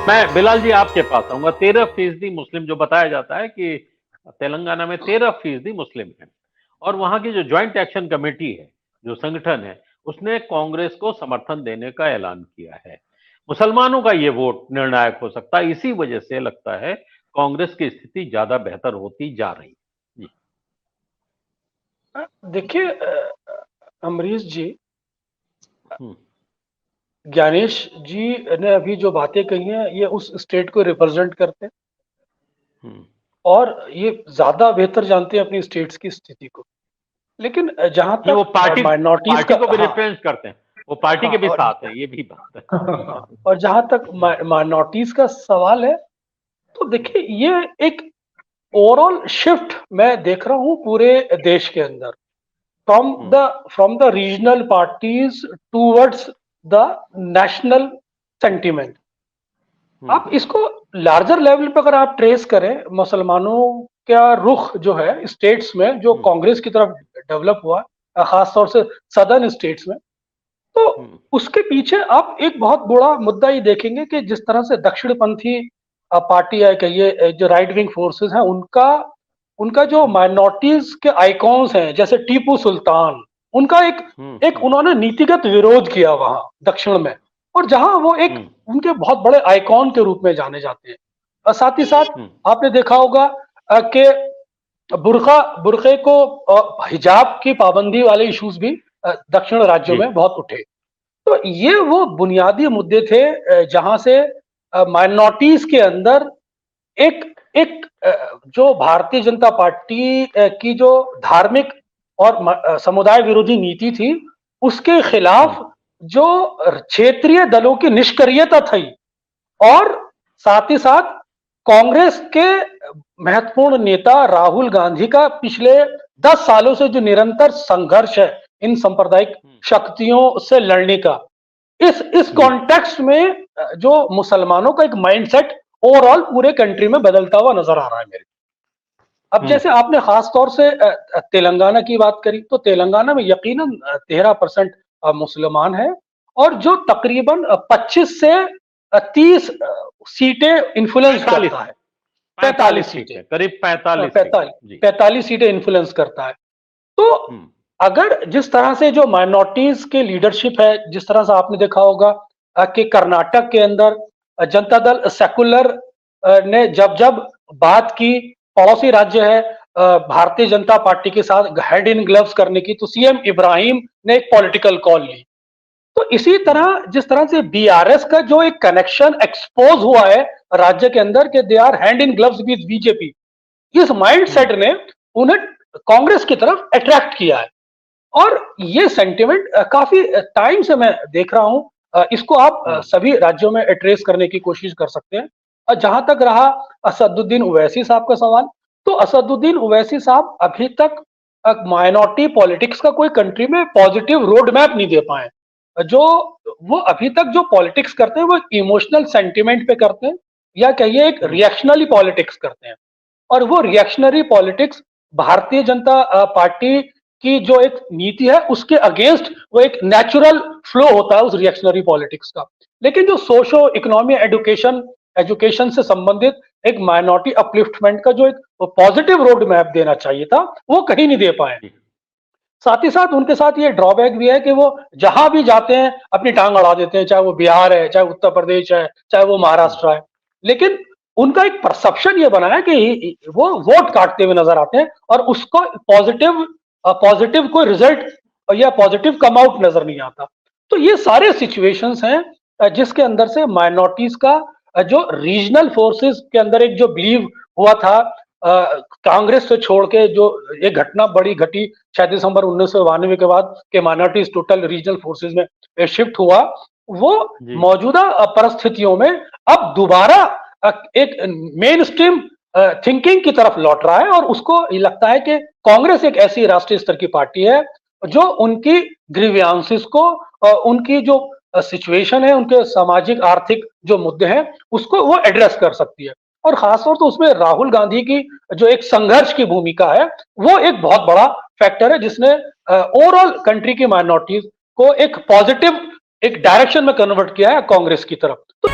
मैं बिलाल जी आपके पास आऊंगा। 13% मुस्लिम जो बताया जाता है कि तेलंगाना में 13% मुस्लिम है, और वहां की जो ज्वाइंट एक्शन कमेटी है, जो संगठन है, उसने कांग्रेस को समर्थन देने का ऐलान किया है। मुसलमानों का ये वोट निर्णायक हो सकता है। इसी वजह से लगता है कांग्रेस की स्थिति ज्यादा बेहतर होती जा रही है। जी देखिए अमरीश जी, हम्म ज्ञानेश जी ने अभी जो बातें कही हैं ये उस स्टेट को रिप्रेजेंट करते हैं हम्म और ये ज्यादा बेहतर जानते हैं अपनी स्टेट्स की स्थिति को। लेकिन जहां नहीं, वो तक पार्टी माइनॉरिटीज पार्टी का, को भी हाँ रिप्रेजेंट करते हैं, वो पार्टी हाँ, के भी साथ है, ये भी बात है। और जहां तक हम्म माइनॉरिटीज का सवाल है, तो हम्म देखिए ये एक ओवरऑल शिफ्ट मैं देख रहा हूं पूरे देश के अंदर, from hmm the from the regional parties towards the national sentiment. Hmm आप इसको लार्जर लेवल पर अगर आप ट्रेस करें, मुसलमानों का रुख जो है स्टेट्स में जो हम्म कांग्रेस की तरफ डेवलप हुआ, खासतौर से सदर्न स्टेट्स में, तो हम्म उसके पीछे आप एक बहुत बड़ा मुद्दा ये देखेंगे कि जिस तरह से दक्षिणपंथी पार्टी है, कहिए जो राइट विंग फोर्सेस हैं, उनका उनका जो हम्म माइनॉरिटीज के आइकॉन्स हैं जैसे टीपू सुल्तान, उनका एक हम्म एक उन्होंने नीतिगत विरोध किया वहां दक्षिण में, और जहां वो एक हम्म उनके बहुत बड़े आइकॉन के रूप में जाने जाते हैं। और साथ ही साथ हम्म आपने देखा होगा कि बुरखे को हिजाब की पाबंदी वाले इश्यूज भी दक्षिण राज्यों जी में बहुत उठे। तो ये वो बुनियादी मुद्दे थे जहां से माइनॉरिटीज के अंदर एक एक जो भारतीय जनता पार्टी की जो धार्मिक और समुदाय विरोधी नीति थी, उसके हम्म खिलाफ जो क्षेत्रीय दलों की निष्क्रियता थी, और साथ ही साथ कांग्रेस के महत्वपूर्ण नेता राहुल गांधी का पिछले 10 सालों से जो निरंतर संघर्ष है इन सांप्रदायिक हम्म, शक्तियों से लड़ने का, इस जी कॉन्टेक्स्ट में जो मुसलमानों का एक माइंडसेट ओवरऑल पूरे कंट्री में बदलता हुआ नजर आ रहा है मेरे। अब हम्म जैसे आपने खास तौर से तेलंगाना की बात करी, तो तेलंगाना में यकीनन 13% मुसलमान है, और जो तकरीबन 25 से 30 सीटें इन्फ्लुएंस 45 करता है। 45 45 सीटें, सीटें, करीब 45 सीटें। 45 जी 45 सीटें इन्फ्लुएंस करता है। तो हम्म अगर जिस तरह से जो माइनॉरिटीज के लीडरशिप है, जिस तरह से आपने देखा होगा कि कर्नाटक के अंदर जनता दल सेकुलर ने जब जब बात की, पड़ोसी राज्य है भारतीय जनता पार्टी के साथ हैंड इन ग्लव्स करने की, तो सीएम इब्राहिम ने एक पॉलिटिकल कॉल ली। तो इसी हम्म तरह जिस तरह से बीआरएस का जो एक कनेक्शन एक्सपोज हुआ है राज्य के अंदर के they are hand in gloves with BJP, इस हम्म माइंडसेट ने उन्हें कांग्रेस की तरफ अट्रैक्ट किया है। और ये सेंटिमेंट काफी टाइम से मैं देख रहा हूं, इसको आप हम्म सभी राज्यों में ट्रेस करने की कोशिश कर सकते हैं। जहां तक रहा असदुद्दीन ओवैसी साहब का सवाल, तो असदुद्दीन ओवैसी साहब अभी तक माइनॉरिटी पॉलिटिक्स का कोई कंट्री में पॉजिटिव रोड मैप नहीं दे पाए। जो वो अभी तक जो पॉलिटिक्स करते हैं वो इमोशनल सेंटिमेंट पे करते हैं, या कहिए एक हम्म रिएक्शनरी पॉलिटिक्स करते हैं। और वो reactionary politics Bharatiya Janata party की जो एक नीति है उसके अगेंस्ट वो एक नेचुरल फ्लो होता है उस रिएक्शनरी पॉलिटिक्स का। लेकिन जो सोशो इकोनॉमी एजुकेशन एजुकेशन से संबंधित एक माइनॉरिटी अपलिफ्टमेंट का जो एक पॉजिटिव रोड मैप देना चाहिए था, वो कहीं नहीं दे पाए। जी साथ ही साथ उनके साथ ये ड्रॉबैक भी है कि वो जहां भी जाते हैं अपनी टांग अड़ा देते हैं, चाहे वो बिहार है, चाहे उत्तर प्रदेश है, चाहे वो हम्म महाराष्ट्र है। लेकिन उनका एक परसेप्शन ये बना है कि वो वोट काटते हुए नजर आते हैं, और उसको पॉजिटिव पॉजिटिव कोई रिजल्ट या पॉजिटिव कम आउट नजर नहीं आता। तो ये सारे सिचुएशंस हैं जिसके अंदर से माइनॉरिटीज का जो रीजनल फोर्सेस के अंदर एक जो बिलीव हुआ था कांग्रेस से छोड़ के, जो एक घटना बड़ी घटी 6 दिसंबर 1992 के बाद के माइनॉरिटीज टोटल रीजनल फोर्सेस में शिफ्ट हुआ, वो जी मौजूदा परिस्थितियों में अब दोबारा एक मेन स्ट्रीम थिंकिंग की तरफ लौट रहा है, और उसको ये लगता है कि कांग्रेस एक ऐसी राष्ट्रीय स्तर की पार्टी है जो उनकी ग्रीवियांसेस को, उनकी जो सिचुएशन है, उनके सामाजिक आर्थिक जो मुद्दे हैं, उसको वो एड्रेस कर सकती है। और खासतौर तो उसमें राहुल गांधी की जो एक संघर्ष की भूमिका है, वो एक बहुत बड़ा फैक्टर है जिसने ओवरऑल कंट्री की माइनॉरिटीज को एक पॉजिटिव एक डायरेक्शन में कन्वर्ट किया है कांग्रेस की तरफ। तो